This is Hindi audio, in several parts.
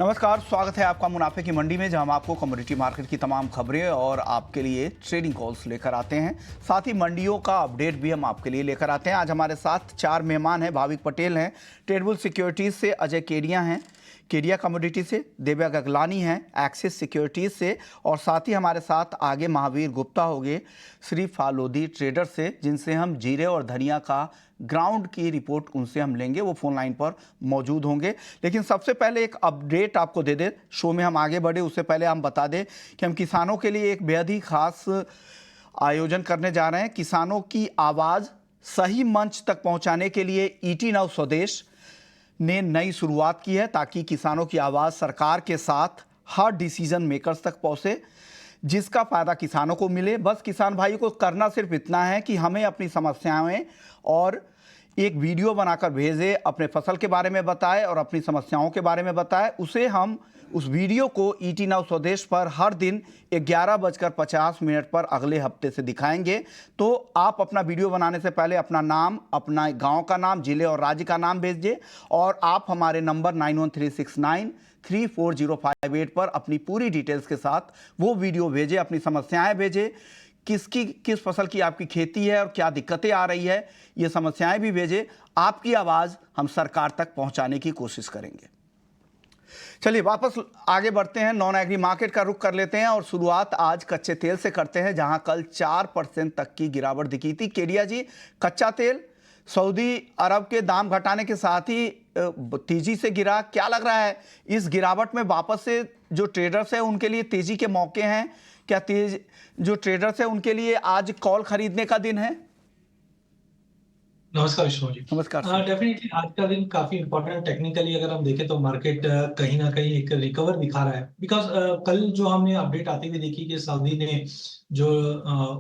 नमस्कार, स्वागत है आपका मुनाफे की मंडी में, जहां हम आपको कमोडिटी मार्केट की तमाम खबरें और आपके लिए ट्रेडिंग कॉल्स लेकर आते हैं। साथ ही मंडियों का अपडेट भी हम आपके लिए लेकर आते हैं। आज हमारे साथ 4 मेहमान हैं। भाविक पटेल हैं, ट्रेडबुल सिक्योरिटीज से अजय केडिया हैं, केडिया कमोडिटी से दिव्या गगलानी हैं, एक्सिस सिक्योरिटीज से, और साथ ही हमारे साथ आगे महावीर गुप्ता होंगे श्री फालोदी ट्रेडर से, जिनसे हम जीरे और धनिया का ग्राउंड की रिपोर्ट उनसे हम लेंगे। वो फोन लाइन पर मौजूद होंगे। लेकिन सबसे पहले एक अपडेट आपको दे दे, शो में हम आगे बढ़े उससे पहले हम बता दें कि हम किसानों के लिए एक बेहद ही खास आयोजन करने जा रहे हैं। किसानों की आवाज़ सही मंच तक पहुंचाने के लिए ईटी नाउ स्वदेश ने नई शुरुआत की है, ताकि किसानों की आवाज़ सरकार के साथ हर डिसीजन मेकर्स तक पहुंचे, जिसका फ़ायदा किसानों को मिले। बस किसान भाई को करना सिर्फ इतना है कि हमें अपनी समस्याएं और एक वीडियो बनाकर भेजे, अपने फसल के बारे में बताए और अपनी समस्याओं के बारे में बताए। उसे हम उस वीडियो को ईटी नाउ स्वदेश पर हर दिन 11:50 पर अगले हफ्ते से दिखाएंगे। तो आप अपना वीडियो बनाने से पहले अपना नाम, अपना गांव का नाम, जिले और राज्य का नाम भेजिए, और आप हमारे नंबर 9136934058 पर अपनी पूरी डिटेल्स के साथ वो वीडियो भेजें, अपनी समस्याएं भेजें, किस फसल की आपकी खेती है और क्या दिक्कतें आ रही है, ये समस्याएं भी भेजें। आपकी आवाज़ हम सरकार तक पहुंचाने की कोशिश करेंगे। चलिए वापस आगे बढ़ते हैं, नॉन एग्री मार्केट का रुख कर लेते हैं और शुरुआत आज कच्चे तेल से करते हैं, जहां कल 4% तक की गिरावट दिखी थी। केडिया जी, कच्चा तेल सऊदी अरब के दाम घटाने के साथ ही तेजी से गिरा, क्या लग रहा है इस गिरावट में वापस से जो ट्रेडर्स हैं उनके लिए तेजी के मौके हैं? क्या जो ट्रेडर्स हैं उनके लिए आज कॉल खरीदने का दिन है? नमस्कार विष्णु जी। नमस्कार सर। डेफिनेटली आज का दिन काफी इंपॉर्टेंट, टेक्निकली अगर हम देखें तो मार्केट कहीं ना कहीं एक रिकवर दिखा रहा है, बिकॉज कल जो हमने अपडेट आते हुए देखी कि सऊदी ने जो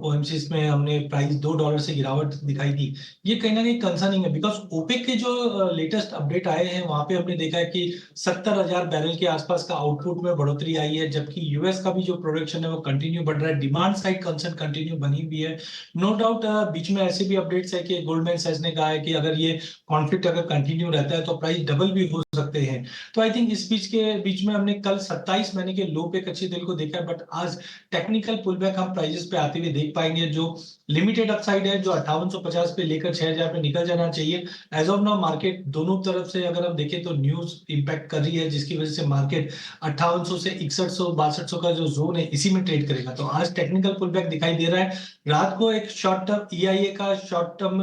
ओएमसीज में हमने प्राइस $2 से गिरावट दिखाई थी, ये कहीं ना कहीं कंसर्निंग है। बिकॉज ओपेक के जो लेटेस्ट अपडेट आए हैं वहां पे हमने देखा है कि 70,000 बैरल के आसपास का आउटपुट में बढ़ोतरी आई है, जबकि यूएस का भी जो प्रोडक्शन है वो कंटिन्यू बढ़ रहा है। डिमांड साइड कंसर्न कंटिन्यू बनी हुई है। नो डाउट बीच में ऐसे भी अपडेट्स है कि गोल्डमैन सैक्स ने कहा है कि अगर ये कॉन्फ्लिक्ट अगर कंटिन्यू रहता है तो प्राइस डबल भी हो सकते हैं। तो आई थिंक इस बीच में हमने कल 27 महीने के लो पे कच्चे तेल को देखा है, बट आज टेक्निकल पुलबैक हम प्राइसेस पे आते हुए देख पाएंगे। जो लिमिटेड अपसाइड है जो 5850 पे लेकर 6000 पे निकल जाना चाहिए। एज ऑफ नाउ मार्केट दोनों तरफ से अगर हम देखें तो न्यूज इंपैक्ट कर रही है, जिसकी वजह से मार्केट 5800 से 6100 6200 का जो जोन है इसी में ट्रेड करेगा। तो आज टेक्निकल पुलबैक दिखाई दे रहा है। रात को एक शॉर्ट टर्म ईआईए का शॉर्ट टर्म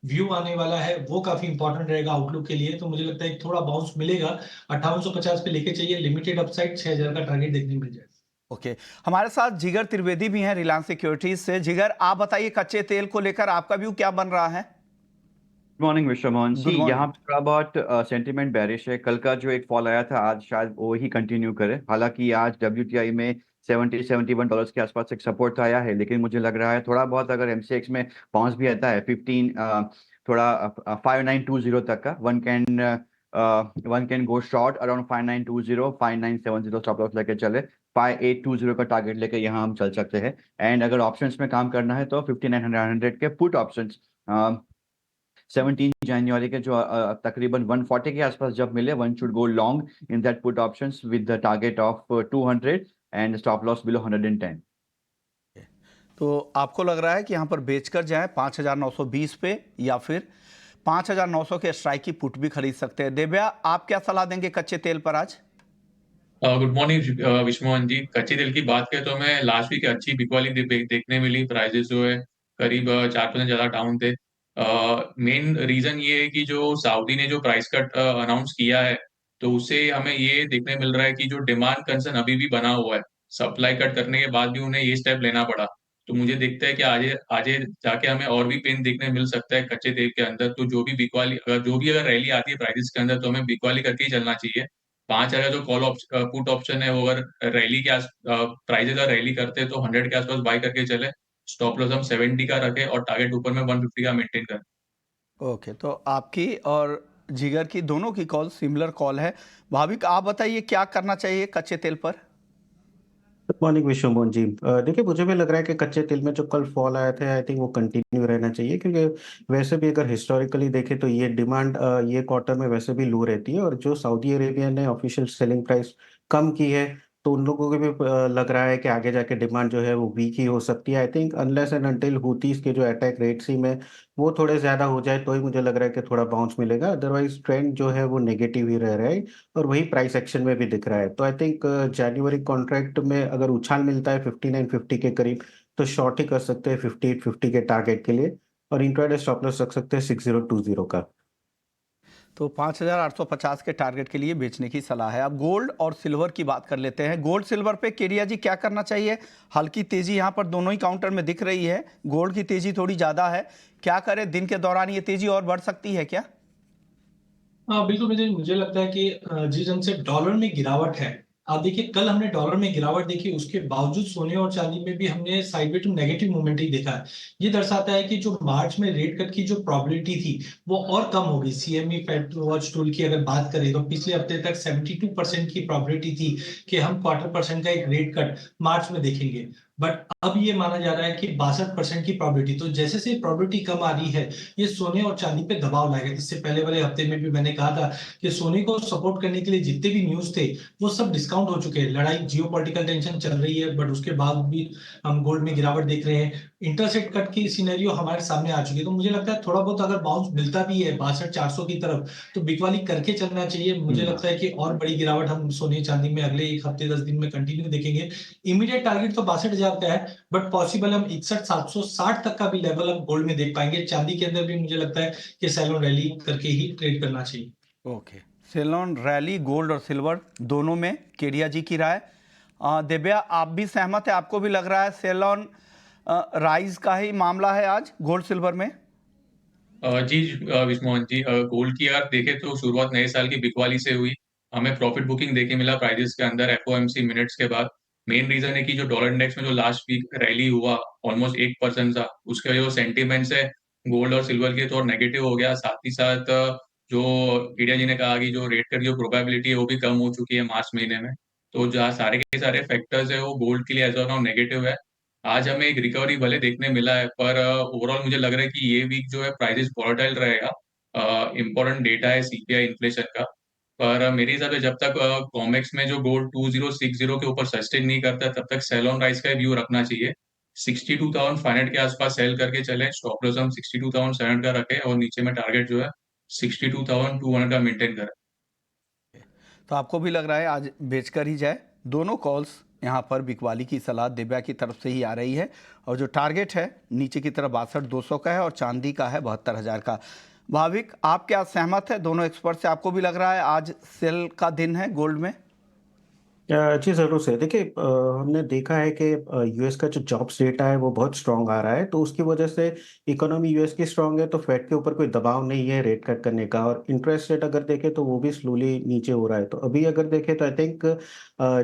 व्यू आने वाला है, वो काफी इंपॉर्टेंट रहेगा आउटलुक के लिए। तो मुझे लगता है थोड़ा बाउंस मिलेगा, 5850 पे लेके चाहिए, लिमिटेड अपसाइड 6000 का टारगेट देखने मिल जाएगा। ओके, हमारे साथ जिगर त्रिवेदी भी हैं रिलायंस सिक्योरिटीज से। जिगर, आप बताइए कच्चे तेल को लेकर आपका व्यू क्या बन रहा है? Good morning mister Mohan ji. Good यहाँ मॉर्निंग। पे थोड़ा बहुत सेंटीमेंट बैरिश है। कल का जो एक फॉल आया था आज शायद वो ही कंटिन्यू करे। हालांकि आज WTI में 70-71 डॉलर्स के आसपास एक सपोर्ट आया है, लेकिन मुझे लग रहा है थोड़ा बहुत अगर MCX में बाउंस भी आता है 15 थोड़ा 5920 तक का, one can go short around 5920 5970 stop loss लेके चले। 5820 का टारगेट लेके यहाँ हम चल सकते हैं। एंड अगर ऑप्शंस में काम करना है तो 5900 के पुट ऑप्शंस 17 जनवरी के जो तकरीबन 140 के आसपास जब मिले, one should go long in that put options with the target of 200 and stop loss below 110। तो आपको लग रहा है कि यहाँ पर बेचकर जाए 5920 पे, या फिर 5900 के स्ट्राइक की पुट भी खरीद सकते हैं? दिव्या, आप क्या सलाह देंगे कच्चे तेल पर आज? गुड मॉर्निंग विश्वमोहन जी। कच्चे तेल की बात करें तो हमें लास्ट वीक अच्छी बिक वाली देखने मिली। प्राइसेस जो है करीब 4% ज्यादा डाउन थे। मेन रीजन ये है कि जो सऊदी ने जो प्राइस कट अनाउंस किया है, तो उससे हमें ये देखने मिल रहा है कि जो डिमांड कंसर्न अभी भी बना हुआ है, सप्लाई कट करने के बाद भी उन्हें ये स्टेप लेना पड़ा। तो मुझे दिखता है कि आगे आगे जाके हमें और भी पेन देखने मिल सकता है कच्चे तेल के अंदर। तो जो भी अगर रैली आती है प्राइसेस के अंदर, तो हमें बिक वाली करके ही चलना चाहिए। 5,000 जो पुट ऑप्शन है, वो अगर रैली के प्राइस अगर रैली करते हैं तो 100 के आसपास बाय करके चले। स्टॉप लॉस हम 70 का रखें और टारगेट ऊपर में 150 का मेंटेन करें। ओके, तो आपकी और जिगर की दोनों की कॉल सिमिलर कॉल है। भाविक, आप बताइए क्या करना चाहिए कच्चे तेल पर? गुड मॉर्निंग विश्व मोहन जी। देखिए, मुझे भी लग रहा है कि कच्चे तेल में जो कल फॉल आया था, आई थिंक वो कंटिन्यू रहना चाहिए, क्योंकि वैसे भी अगर हिस्टोरिकली देखें तो ये डिमांड ये क्वार्टर में वैसे भी लो रहती है, और जो सऊदी अरेबिया ने ऑफिशियल सेलिंग प्राइस कम की है, तो उन लोगों को भी लग रहा है कि आगे जाके डिमांड जो है वो वीक ही हो सकती है। I think unless and until Houthis के जो अटैक रेड सी में वो थोड़े ज़्यादा हो जाए, तो ही मुझे लग रहा है कि थोड़ा बाउंस मिलेगा। अदरवाइज ट्रेंड जो है वो नेगेटिव ही रह रहा है, और वही प्राइस एक्शन में भी दिख रहा है। तो आई थिंक जनवरी कॉन्ट्रैक्ट में अगर उछाल मिलता है 5950 के करीब, तो शॉर्ट ही कर सकते हैं 5850 के टारगेट के लिए, और इंट्राडे स्टॉप लॉस रख सकते हैं 6020 का। तो 5850 के टारगेट के लिए बेचने की सलाह है। अब गोल्ड और सिल्वर की बात कर लेते हैं। गोल्ड सिल्वर पे केडिया जी क्या करना चाहिए? हल्की तेजी यहाँ पर दोनों ही काउंटर में दिख रही है, गोल्ड की तेजी थोड़ी ज़्यादा है, क्या करें? दिन के दौरान ये तेजी और बढ़ सकती है क्या? हाँ बिल्कुल, मुझे मुझे लगता है कि जिस ढंग से डॉलर में गिरावट है, आप देखिए कल हमने डॉलर में गिरावट देखी, उसके बावजूद सोने और चांदी में भी हमने साइडवे टू नेगेटिव मूवमेंट ही देखा है। ये दर्शाता है कि जो मार्च में रेट कट की जो प्रोबेबिलिटी थी वो और कम होगी। सीएमई फेड वॉच टूल की अगर बात करें तो पिछले हफ्ते तक 72% की प्रोबेबिलिटी थी कि हम 0.25% का एक रेट कट मार्च में देखेंगे, बट अब ये माना जा रहा है कि 62% की प्रोबेबिलिटी। तो जैसे से प्रोबेबिलिटी कम आ रही है, ये सोने और चांदी पे दबाव लाएगा। इससे पहले वाले हफ्ते में भी मैंने कहा था कि सोने को सपोर्ट करने के लिए जितने भी न्यूज थे वो सब डिस्काउंट हो चुके हैं। लड़ाई, जियोपॉलिटिकल टेंशन चल रही है, बट उसके बाद भी हम गोल्ड में गिरावट देख रहे हैं। इंटरेस्ट रेट कट की सिनेरियो हमारे सामने आ चुकी है। तो मुझे लगता है थोड़ा बहुत अगर बाउंस मिलता भी है 62,400 की तरफ, तो बिकवाली करके चलना चाहिए। मुझे लगता है कि और बड़ी गिरावट हम सोने चांदी में अगले एक हफ्ते 10 दिन में कंटिन्यू देखेंगे। इमीडिएट टारगेट तो 62,000 का है, बट पॉसिबल हम 61,760 तक का भी लेवल हम गोल्ड में देख पाएंगे। चांदी के अंदर भी मुझे लगता है कि सैलून रैली करके ही ट्रेड करना चाहिए। ओके, सेलोन रैली गोल्ड और सिल्वर दोनों में केडिया जी की राय। दिव्या, आप भी सहमत है? आपको भी लग रहा है सेलोन राइज का ही मामला है आज गोल्ड सिल्वर में? जी विश्वमोहन जी, गोल्ड की यार देखे तो शुरुआत नए साल की बिकवाली से हुई। हमें प्रॉफिट बुकिंग देखे मिला प्राइजेस के अंदर एफओएमसी मिनट्स के बाद। मेन रीजन है कि जो डॉलर इंडेक्स में जो लास्ट वीक रैली हुआ ऑलमोस्ट 1% था, उसके जो सेंटीमेंट्स है गोल्ड और सिल्वर के तो नेगेटिव हो गया। साथ ही साथ जो इंडिया जी ने कहा कि जो रेट कट की जो प्रोबेबिलिटी है वो भी कम हो चुकी है मार्च महीने में। तो जहाँ सारे के सारे फैक्टर्स है वो गोल्ड के लिए एज ऑफ नाउ नेगेटिव है। आज हमें एक रिकवरी भले देखने मिला है, पर ओवरऑल मुझे लग रहा है कि ये वीक जो है प्राइसेस वॉलेटाइल रहेगा। इंपॉर्टेंट डेटा है सीपीआई इन्फ्लेशन का, पर मेरे हिसाब से जब तक कॉमेक्स में जो गोल्ड 2060 के ऊपर सस्टेन नहीं करता तब तक सेल ऑन राइज का व्यू रखना चाहिए। 62,500 के आसपास सेल करके चले, स्टॉप लॉस हम 62,700 का रखें और नीचे में टारगेट जो है 62,200 का मेंटेन करें। तो आपको भी लग रहा है आज बेचकर ही जाए? दोनों कॉल्स यहाँ पर बिकवाली की सलाह दिव्या की तरफ से ही आ रही है, और जो टारगेट है नीचे की तरफ 62,200 का है और चांदी का है 72,000 का। भाविक, आप क्या सहमत है दोनों एक्सपर्ट से? आपको भी लग रहा है आज सेल का दिन है गोल्ड में? जी, ज़रूर से। देखिए, हमने देखा है कि यूएस का जो जॉब्स डेटा है वो बहुत स्ट्रॉन्ग आ रहा है, तो उसकी वजह से इकोनॉमी यूएस की स्ट्रॉन्ग है, तो फेड के ऊपर कोई दबाव नहीं है रेट कट करने का, और इंटरेस्ट रेट अगर देखें तो वो भी स्लोली नीचे हो रहा है। तो अभी अगर देखें तो आई थिंक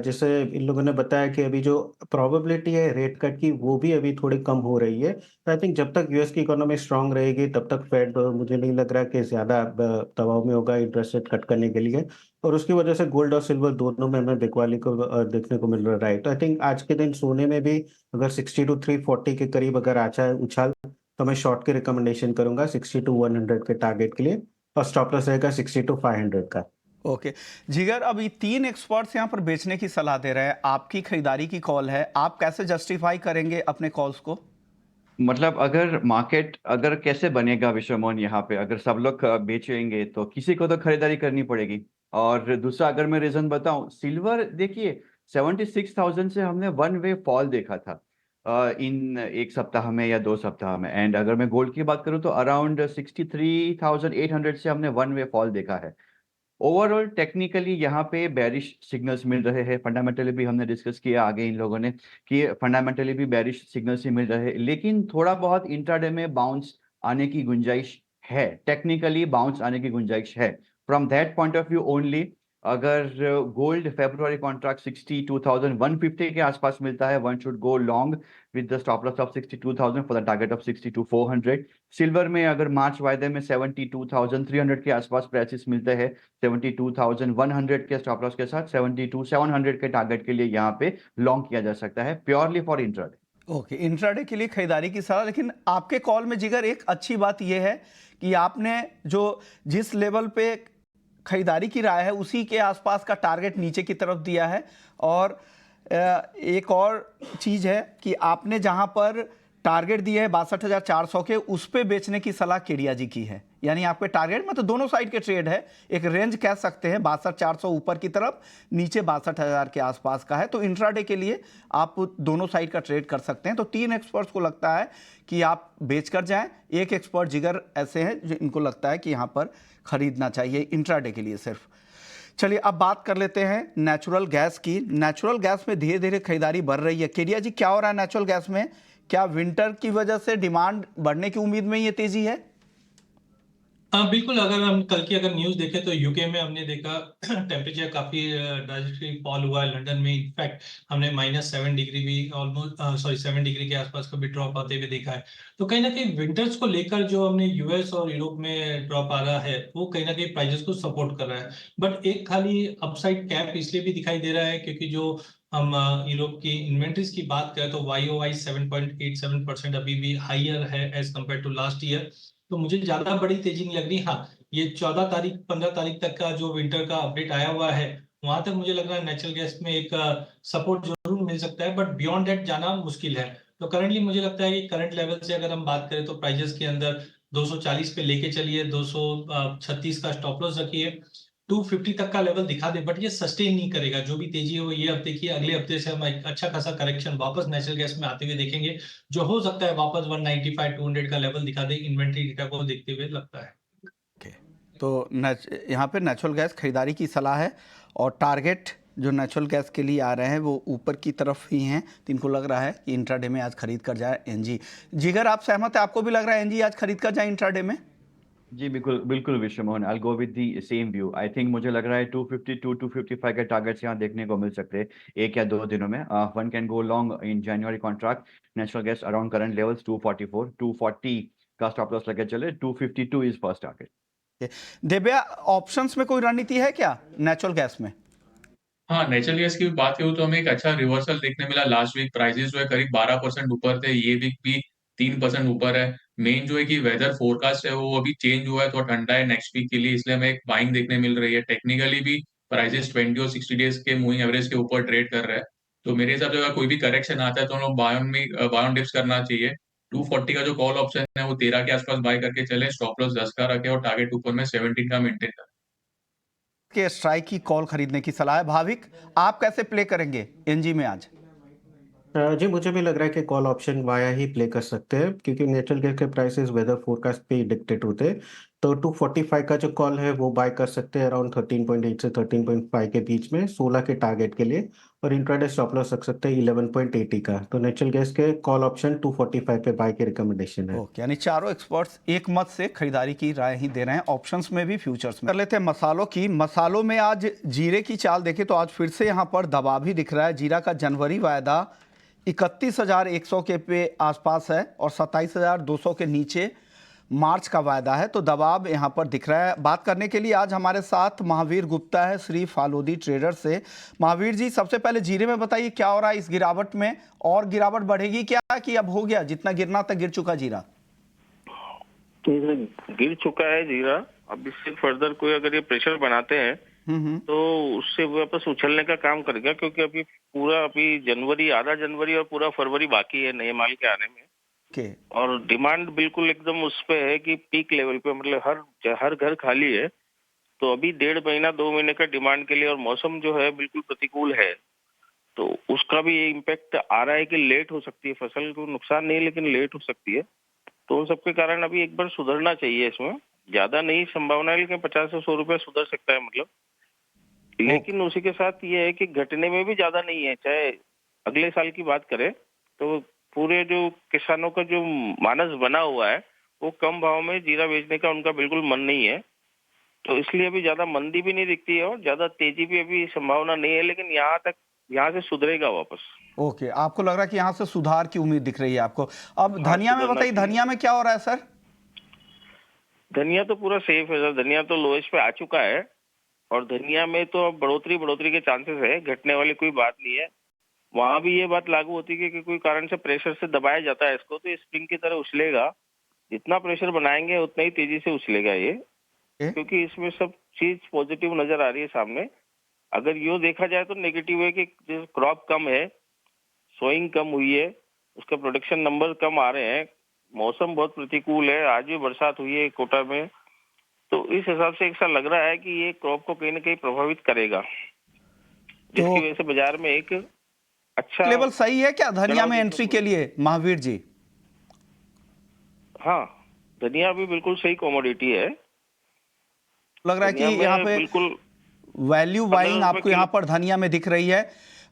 जैसे इन लोगों ने बताया कि अभी जो प्रोबेबिलिटी है रेट कट की वो भी अभी थोड़ी कम हो रही है। तो आई थिंक जब तक यूएस की इकोनॉमी स्ट्रॉन्ग रहेगी तब तक फेड मुझे नहीं लग रहा कि ज़्यादा दबाव में होगा इंटरेस्ट रेट कट करने के लिए, और उसकी वजह से गोल्ड और सिल्वर दोनों में हमें बिकवाली को देखने को मिल रहा है। तो आई थिंक आज के दिन सोने में भी अगर 60 टू 340 के करीब अगर आ जाए उछाल, तो मैं शॉर्ट की रिकमेंडेशन करूंगा 60 टू 100 के टारगेट के लिए, और स्टॉप लॉस रहेगा 60 टू 500 का। ओके जिगर, अभी 3 एक्सपर्ट्स यहाँ पर बेचने की सलाह दे रहे हैं, आपकी खरीदारी की कॉल है, आप कैसे जस्टिफाई करेंगे अपने कॉल्स को? मतलब अगर मार्केट अगर कैसे बनेगा विश्वमोहन, यहाँ पे अगर सब लोग बेचेंगे तो किसी को तो खरीदारी करनी पड़ेगी। और दूसरा अगर मैं रीजन बताऊं, सिल्वर देखिए 76,000 से हमने वन वे फॉल देखा था इन एक सप्ताह में या 2 सप्ताह में। एंड अगर मैं गोल्ड की बात करूं तो अराउंड 63,800 से हमने वन वे फॉल देखा है। ओवरऑल टेक्निकली यहाँ पे बेरिश सिग्नल्स मिल रहे हैं, फंडामेंटली भी हमने डिस्कस किया आगे इन लोगों ने कि फंडामेंटली भी बेरिश सिग्नल्स ही मिल रहे हैं, लेकिन थोड़ा बहुत इंट्राडे में बाउंस आने की गुंजाइश है, टेक्निकली बाउंस आने की गुंजाइश है। From that point of view only अगर गोल्ड फेब्रुअरी कॉन्ट्रैक्ट 62,150 के आसपास मिलता है, one should go long with the stop loss of 62,000 for the target of 62,400। Silver में अगर मार्च वायदे में 72,300 के आसपास प्राइसेस मिलते हैं, 72,100 के स्टॉप लॉस के साथ 72,700 के टारगेट के लिए यहाँ पे लॉन्ग किया जा सकता है, purely for intraday. Okay, intraday के लिए खरीदारी की सलाह। लेकिन आपके कॉल में जिगर एक अच्छी बात यह है कि आपने जो जिस लेवल पे खरीदारी की राय है उसी के आसपास का टारगेट नीचे की तरफ दिया है। और एक और चीज़ है कि आपने जहां पर टारगेट दिया है 62,400 के, उस पे बेचने की सलाह केडिया जी की है। यानी आपके टारगेट में तो दोनों साइड के ट्रेड है, एक रेंज कह सकते हैं 62,400 ऊपर की तरफ, नीचे 62,000 के आसपास का है। तो इंट्राडे के लिए आप दोनों साइड का ट्रेड कर सकते हैं। तो 3 एक्सपर्ट्स को लगता है कि आप बेच कर जाएं, एक एक्सपर्ट जिगर ऐसे हैं जो इनको लगता है कि यहाँ पर खरीदना चाहिए इंट्राडे के लिए सिर्फ। चलिए अब बात कर लेते हैं नेचुरल गैस की। नेचुरल गैस में धीरे धीरे खरीदारी बढ़ रही है। केडिया जी, क्या हो रहा है नेचुरल गैस में? क्या विंटर की वजह से डिमांड बढ़ने की उम्मीद में ये तेजी है? हाँ बिल्कुल, अगर हम कल की अगर न्यूज देखें तो यूके में हमने देखा टेम्परेचर काफी ड्रास्टिकली फॉल हुआ है। लंदन में इनफैक्ट हमने -7 डिग्री भी ऑलमोस्ट 7 डिग्री के आसपास का भी ड्रॉप आते हुए देखा है। तो कहीं ना कहीं विंटर्स को लेकर जो हमने यूएस और यूरोप में ड्रॉप आ रहा है वो कहीं ना कहीं प्राइजेस को सपोर्ट कर रहा है। बट एक खाली अपसाइड कैप इसलिए भी दिखाई दे रहा है क्योंकि जो हम यूरोप की इन्वेंट्रीज की बात करें तो YOY 7.87% अभी भी हाइयर है as compare to last year. तो मुझे ज्यादा बड़ी तेजी नहीं लग रही। हाँ, ये 14 तारीख 15 तारीख तक का जो विंटर का अपडेट आया हुआ है वहां तक मुझे लग रहा है नेचुरल गैस में एक सपोर्ट जरूर मिल सकता है, बट बियॉन्ड दैट जाना मुश्किल है। तो करंटली मुझे लगता है कि करंट लेवल से अगर हम बात करें तो प्राइजेस के अंदर 240 पे लेके चलिए, 236 का स्टॉप लॉस रखिए, 250 तक का लेवल दिखा दे, बट ये सस्टेन नहीं करेगा। जो भी तेजी हो ये हफ्ते की, अगले हफ्ते से हम एक अच्छा खासा करेक्शन वापस नेचुरल गैस में आते हुए देखेंगे, जो हो सकता है वापस 195 200 का लेवल दिखा दे इन्वेंट्री डेटा को देखते हुए लगता है। ओके, तो यहाँ पे नेचुरल गैस खरीदारी की सलाह है और टारगेट जो नेचुरल गैस के लिए आ रहे हैं वो ऊपर की तरफ ही हैं। तो इनको लग रहा है कि इंट्राडे में आज खरीद कर जाए एनजी। जिगर, आप सहमत है? आपको भी लग रहा है एनजी आज खरीद कर जाए इंट्राडे में? जी बिल्कुल बिल्कुल Vishwa Mohan, I go with the same view. I think मुझे लग रहा है 252 255 के टारगेट्स यहाँ देखने को मिल सकते हैं 1 या 2 दिनों में। One can go long in January contract natural gas around current levels 244 240 का स्टॉप लॉस लगे चले। 252 is first target. Divya, options में कोई रणनीति है क्या नेचुरल गैस में? हाँ, नेचुरल गैस की बात करूँ तो हमें एक अच्छा रिवर्सल देखने मिला लास्ट वीक। प्राइसेस जो है करीब 12% ऊपर थे, ये वीक भी 3% ऊपर है। मेन जो है कि वेदर फोरकास्ट है वो अभी चेंज हुआ है, थोड़ा ठंडा है नेक्स्ट वीक के लिए, इसलिए हमें एक बाइंग देखने मिल रही है। टेक्निकली भी प्राइसेस 20 और 60 डेज के मूविंग एवरेज के ऊपर ट्रेड कर रहा है। तो मेरे हिसाब से अगर कोई भी करेक्शन आता है तो हम लोग बाय ऑन डिप्स करना चाहिए। 240 का जो कॉल ऑप्शन है वो 13 के आसपास बाय करके चले, स्टॉप लॉस 10 का रखे और टारगेट ऊपर में 17 का मेंटेन करें। के स्ट्राइक की कॉल खरीदने की सलाह है। भाविक, आप कैसे प्ले करेंगे एनजी में आज? जी मुझे भी लग रहा है कि कॉल ऑप्शन वाया ही प्ले कर सकते हैं क्योंकि नेचुरल गैस के प्राइसेस वेदर फोरकास्ट पे ही डिक्टेट होते हैं। तो 245 का जो कॉल है वो बाय कर सकते हैं अराउंड 13.8 से 13.5 के बीच में 16 के टारगेट के लिए, और इंट्राडे स्टॉप लॉस रख सकते हैं 11.80 का। तो नेचुरल गैस के कॉल ऑप्शन 245 पे बाय की रिकमेंडेशन है। ओके, यानी चारों एक्सपर्ट्स एक मत से खरीदारी की राय ही दे रहे हैं, ऑप्शंस में भी फ्यूचर्स में। कर लेते हैं मसालों की। मसालों में आज जीरे की चाल देखें तो आज फिर से यहाँ पर दबाव ही दिख रहा है। जीरा का जनवरी वायदा 31,100 के पे आसपास है और 27,200 के नीचे मार्च का वायदा है। तो दबाव यहाँ पर दिख रहा है। बात करने के लिए आज हमारे साथ महावीर गुप्ता है श्री फालोदी ट्रेडर से। महावीर जी, सबसे पहले जीरे में बताइए क्या हो रहा है इस गिरावट में, और गिरावट बढ़ेगी क्या कि अब हो गया, जितना गिरना था गिर चुका जीरा? गिर चुका है जीरा। अब इससे फर्दर कोई अगर ये प्रेशर बनाते हैं तो उससे वापस उछलने का काम करेगा, क्योंकि अभी जनवरी, आधा जनवरी और पूरा फरवरी बाकी है नए माल के आने में। Okay. और डिमांड बिल्कुल एकदम उस पे है कि पीक लेवल पे, मतलब हर घर खाली है। तो अभी 1.5 महीना 2 महीने का डिमांड के लिए, और मौसम जो है बिल्कुल प्रतिकूल है, तो उसका भी इम्पैक्ट आ रहा है कि लेट हो सकती है। फसल को नुकसान नहीं लेकिन लेट हो सकती है। तो उन सबके कारण अभी एक बार सुधरना चाहिए। इसमें ज्यादा नहीं संभावना है, लेकिन 50 से 100 रुपया सुधर सकता है मतलब। लेकिन उसी के साथ ये है कि घटने में भी ज्यादा नहीं है। चाहे अगले साल की बात करें तो पूरे जो किसानों का जो मानस बना हुआ है वो कम भाव में जीरा बेचने का उनका बिल्कुल मन नहीं है। तो इसलिए अभी ज्यादा मंदी भी नहीं दिखती है और ज्यादा तेजी भी अभी संभावना नहीं है, लेकिन यहाँ से सुधरेगा वापस। ओके, आपको लग रहा है कि यहाँ से सुधार की उम्मीद दिख रही है आपको। अब हाँ, धनिया में सुधरना बताइए, चाहिए। धनिया में क्या हो रहा है सर? धनिया तो पूरा सेफ है सर, धनिया तो लोएस्ट पे आ चुका है और धनिया में तो अब बढ़ोतरी के चांसेस है, घटने वाली कोई बात नहीं है। वहां भी ये बात लागू होती है कि कोई कारण से प्रेशर से दबाया जाता है इसको, तो ये स्प्रिंग की तरह उछलेगा। जितना प्रेशर बनाएंगे उतना ही तेजी से उछलेगा ये, क्योंकि इसमें सब चीज पॉजिटिव नजर आ रही है सामने। अगर यूँ देखा जाए तो नेगेटिव है कि क्रॉप कम है, सोइंग कम हुई है, उसका प्रोडक्शन नंबर कम आ रहे हैं, मौसम बहुत प्रतिकूल है, आज भी बरसात हुई है कोटा में, तो इस हिसाब से ऐसा लग रहा है कि ये क्रॉप को कहीं ना कहीं प्रभावित करेगा, जिसकी वजह से बाजार में एक अच्छा लेवल सही है क्या धनिया में एंट्री के लिए महावीर जी? हाँ, धनिया भी बिल्कुल सही कमोडिटी है। लग रहा है कि धनिया में यहाँ पे बिल्कुल वैल्यू बाइंग आपको यहाँ पर धनिया में दिख रही है।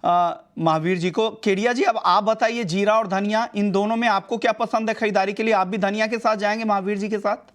महावीर जी को। केडिया जी, अब आप बताइए, जीरा और धनिया, इन दोनों में आपको क्या पसंद है खरीदारी के लिए? आप भी धनिया के साथ जाएंगे महावीर जी के साथ?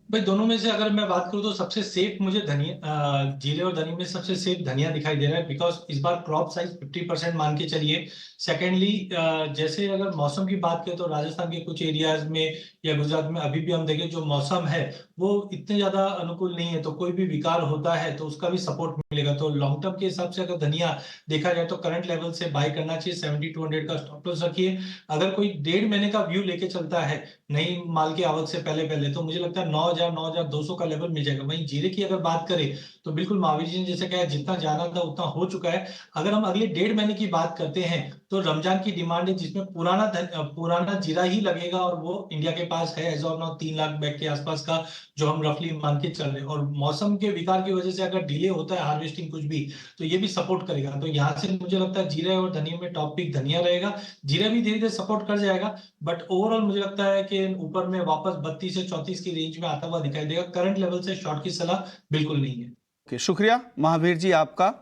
भाई दोनों में से अगर मैं बात करूं तो सबसे सेफ मुझे जीरे और धनिया में सबसे सेफ धनिया दिखाई दे रहा है, बिकॉज इस बार क्रॉप साइज 50% मान के चलिए। सेकेंडली, जैसे अगर मौसम की बात करें तो राजस्थान के कुछ एरियाज में या गुजरात में अभी भी हम देखें जो मौसम है वो इतने ज्यादा अनुकूल नहीं है, तो कोई भी विकार होता है तो उसका भी सपोर्ट मिलेगा। तो लॉन्ग टर्म के हिसाब से अगर धनिया देखा जाए तो करंट लेवल से बाय करना चाहिए, 70-100 का स्टॉप लॉस रखिए। अगर कोई 1.5 महीने का व्यू लेके चलता है नई माल की आवक से पहले तो मुझे लगता है 9,000-9,200 का लेवल मिल जाएगा। वहीं जीरे की अगर बात करें तो बिल्कुल महावीर जी ने जैसे कहा, जितना जाना था उतना हो चुका है। अगर हम अगले 1.5 महीने की बात करते हैं तो रमजान की डिमांड है जिसमें पुराना जीरा ही लगेगा, और वो इंडिया के पास है as of now 3 lakh bag के आसपास का, जो हम रफली मान के चल रहे हैं। और मौसम के विकार की वजह से अगर डिले होता है हार्वेस्टिंग कुछ भी, तो ये भी सपोर्ट करेगा। तो यहाँ से मुझे लगता है जीरा और धनिया में टॉप पिक धनिया रहेगा। जीरा भी धीरे धीरे सपोर्ट कर जाएगा, बट ओवरऑल मुझे लगता है कि ऊपर में वापस 32 से 34 की रेंज में आता हुआ दिखाई देगा। करंट लेवल से शॉर्ट की सलाह बिल्कुल नहीं है। शुक्रिया महावीर जी आपका।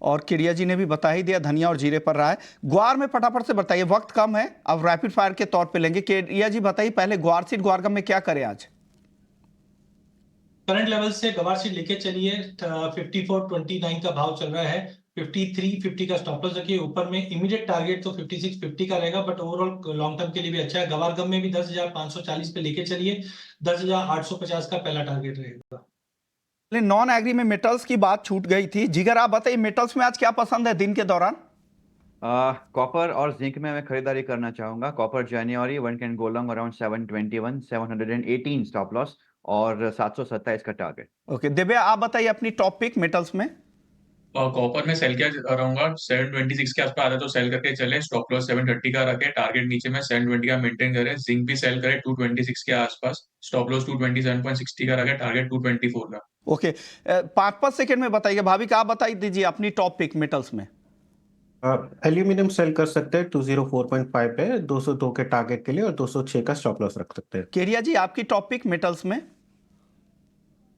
और केडिया जी ने भी बता ही दिया धनिया और जीरे पर रहा है। ग्वार में फटाफट से बताइए, वक्त कम है, अब रैपिड फायर के तौर पे लेंगे। केडिया जी बताइए पहले, ग्वार सीड ग्वारगम में क्या करें आज? करंट लेवल से गवार सीड लेके चलिए, 54.29 का भाव चल रहा है, 53.50 का स्टॉप लॉस रखिए। ऊपर में इमीडिएट टारगेट तो 56.50 का रहेगा, बट ओवरऑल लॉन्ग टर्म के लिए भी अच्छा है। गवारगम में भी 10,540 पे लेके चलिए, 10,850 का पहला टारगेट रहेगा। नॉन एग्री में मेटल्स की बात छूट गई थी, जिगर आप बताइए मेटल्स में आज क्या पसंद है दिन के दौरान? कॉपर और जिंक में मैं खरीदारी करना चाहूंगा। Copper January 1 can go long around 721, 718 stop loss और 727 का टारगेट। ओके, दिव्या आप बताइए अपनी टॉप पिक मेटल्स में। कॉपर में सेल किया रहूंगा, 726 के आसपास आता है तो सेल करके चले, स्टॉप लॉस 730 का रखे, टारगेट नीचे में 720 का मेंटेन करें। जिंक भी सेल करे 226 के आसपास, स्टॉप लॉस 227.60 का रखे, टारगेट 224 का। ओके, 5 सेकंड में बताइए। भाभी का आप बताई दीजिए अपनी टॉप पिक मेटल्स में। एल्यूमिनियम सेल कर सकते हैं 204.5 पे, 202 के टारगेट के लिए, और 206 का स्टॉप लॉस रख सकते हैं। केडिया जी आपकी टॉप पिक मेटल्स में।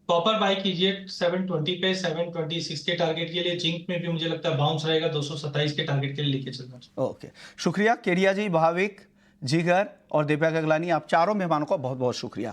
कॉपर बाय कीजिए 720 पे, 726 के टारगेट के लिए। जिंक में भी मुझे लगता है बाउंस रहेगा, 227 के टारगेट के लिए लेके चलना चाहिए। ओके, शुक्रिया केडिया जी, भाविक, जिगर और दिव्या गगलानी, आप चारों मेहमानों का बहुत बहुत शुक्रिया।